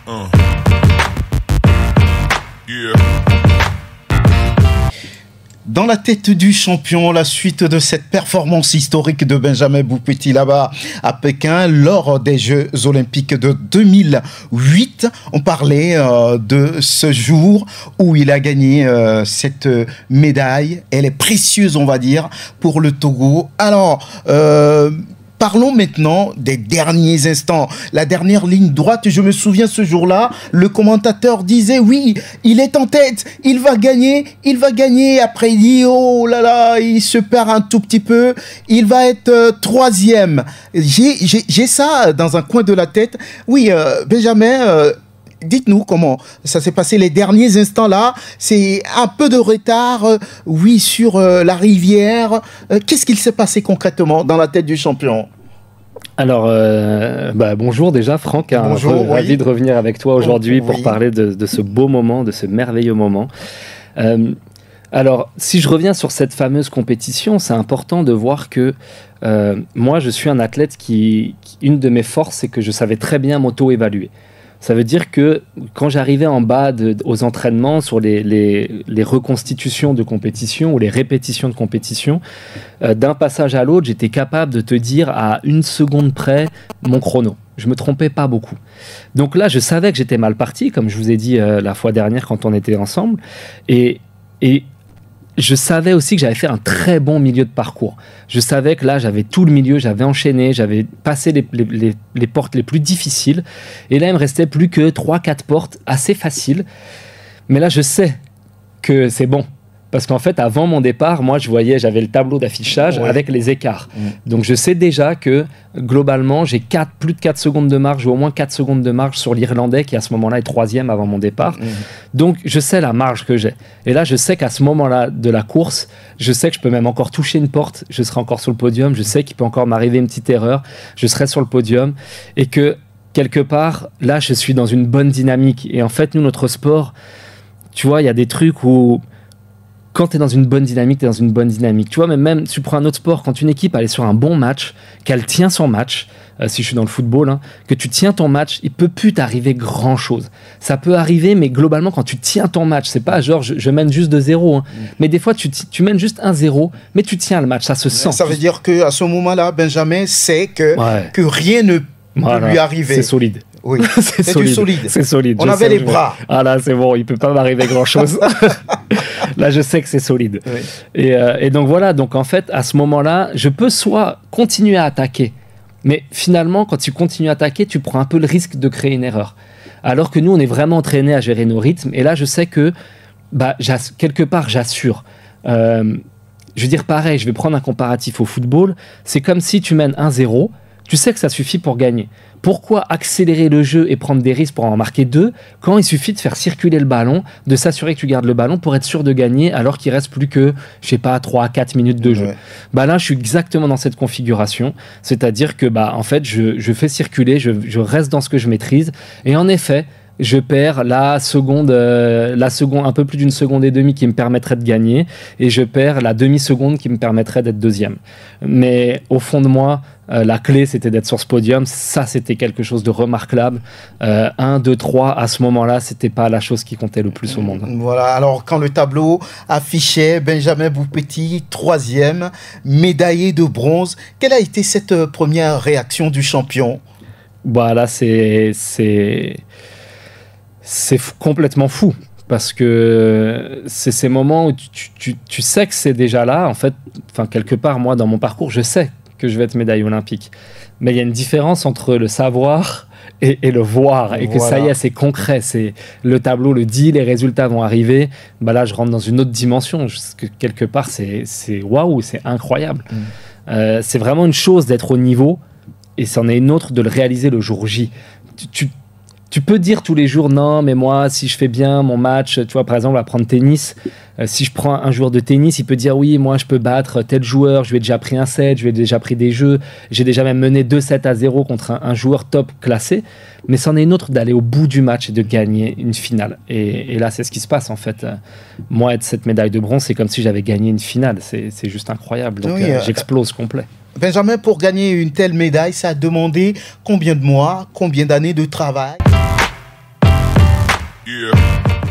Yeah. Dans la tête du champion, la suite de cette performance historique de Benjamin Boupetit là-bas à Pékin lors des Jeux Olympiques de 2008. On parlait de ce jour où il a gagné cette médaille. Elle est précieuse, on va dire, pour le Togo. Alors, parlons maintenant des derniers instants. La dernière ligne droite, je me souviens ce jour-là, le commentateur disait oui, il est en tête, il va gagner. Après il dit oh là là, il se perd un tout petit peu, il va être troisième. J'ai ça dans un coin de la tête. Oui, Benjamin, dites-nous comment ça s'est passé les derniers instants là. C'est un peu de retard, oui, sur la rivière. Qu'est-ce qu'il s'est passé concrètement dans la tête du champion? Alors, bonjour déjà Franck, bonjour, ravi de revenir avec toi aujourd'hui pour parler de ce beau moment, de ce merveilleux moment. Alors, si je reviens sur cette fameuse compétition, c'est important de voir que moi, je suis un athlète une de mes forces, c'est que je savais très bien m'auto-évaluer. Ça veut dire que quand j'arrivais en bas aux entraînements, sur les reconstitutions de compétition ou les répétitions de compétition, d'un passage à l'autre, j'étais capable de te dire à 1 seconde près mon chrono. Je me trompais pas beaucoup. Donc là, je savais que j'étais mal parti, comme je vous ai dit la fois dernière quand on était ensemble. Et je savais aussi que j'avais fait un très bon milieu de parcours. Je savais que là, j'avais tout le milieu, j'avais enchaîné, j'avais passé les portes les plus difficiles. Et là, il me restait plus que 3-4 portes assez faciles. Mais là, je sais que c'est bon. Parce qu'en fait, avant mon départ, moi, j'avais le tableau d'affichage avec les écarts. Donc, je sais déjà que, globalement, j'ai plus de 4 secondes de marge, ou au moins 4 secondes de marge sur l'Irlandais, qui à ce moment-là est troisième avant mon départ. Donc, je sais la marge que j'ai. Et là, je sais qu'à ce moment-là de la course, je sais que je peux même encore toucher une porte, je serai encore sur le podium, je sais qu'il peut encore m'arriver une petite erreur, je serai sur le podium, et que, quelque part, là, je suis dans une bonne dynamique. Et en fait, nous, notre sport, tu vois, il y a des trucs où quand tu es dans une bonne dynamique, tu es dans une bonne dynamique. Tu vois, même tu prends un autre sport, quand une équipe elle est sur un bon match, qu'elle tient son match, si je suis dans le football, hein, que tu tiens ton match, il peut plus t'arriver grand-chose. Ça peut arriver, mais globalement, quand tu tiens ton match, c'est pas genre je mène juste de 0, hein, mais des fois, tu mènes juste 1-0, mais tu tiens le match, ça se sent. Ça veut dire qu'à ce moment-là, Benjamin sait que rien ne peut lui arriver. C'est solide. Oui, c'est du solide. C'est solide. On avait les bras. Ah là, c'est bon, il peut pas m'arriver grand-chose. Là, je sais que c'est solide. Oui. Et donc voilà, donc en fait, à ce moment-là, je peux soit continuer à attaquer, mais finalement, quand tu continues à attaquer, tu prends un peu le risque de créer une erreur. Alors que nous, on est vraiment entraînés à gérer nos rythmes. Et là, je sais que, quelque part, j'assure. Je veux dire, pareil, je vais prendre un comparatif au football. C'est comme si tu mènes 1-0, tu sais que ça suffit pour gagner. Pourquoi accélérer le jeu et prendre des risques pour en marquer 2 quand il suffit de faire circuler le ballon, de s'assurer que tu gardes le ballon pour être sûr de gagner alors qu'il reste plus que, je sais pas, 3 à 4 minutes de jeu. Là, je suis exactement dans cette configuration. C'est-à-dire que, en fait, je fais circuler, je reste dans ce que je maîtrise. Et en effet, je perds la seconde, un peu plus d'une seconde et demie qui me permettrait de gagner, et je perds la demi-seconde qui me permettrait d'être deuxième. Mais au fond de moi, la clé, c'était d'être sur ce podium. Ça, c'était quelque chose de remarquable. 1, 2, 3, à ce moment-là, c'était pas la chose qui comptait le plus au monde. Voilà, alors quand le tableau affichait Benjamin Boupetit, troisième, médaillé de bronze, quelle a été cette première réaction du champion? Là, c'est complètement fou, parce que c'est ces moments où tu sais que c'est déjà là. En fait, quelque part, moi, dans mon parcours, je sais que je vais être médaille olympique. Mais il y a une différence entre le savoir et le voir. Et que ça y est, c'est concret. Le tableau le dit, les résultats vont arriver. Là, je rentre dans une autre dimension. Quelque part, c'est waouh, c'est incroyable. C'est vraiment une chose d'être au niveau, et c'en est une autre de le réaliser le jour J. Tu peux dire tous les jours, non, mais moi, si je fais bien mon match, tu vois, par exemple, on va prendre tennis. Si je prends un joueur de tennis, il peut dire, oui, moi, je peux battre tel joueur, je lui ai déjà pris un set, je lui ai déjà pris des jeux, j'ai déjà même mené 2-7-0 contre un joueur top classé. Mais c'en est une autre d'aller au bout du match et de gagner une finale. Et là, c'est ce qui se passe, en fait. Moi, être cette médaille de bronze, c'est comme si j'avais gagné une finale. C'est juste incroyable. Donc, j'explose complet. Benjamin, pour gagner une telle médaille, ça a demandé combien de mois, combien d'années de travail? Yeah.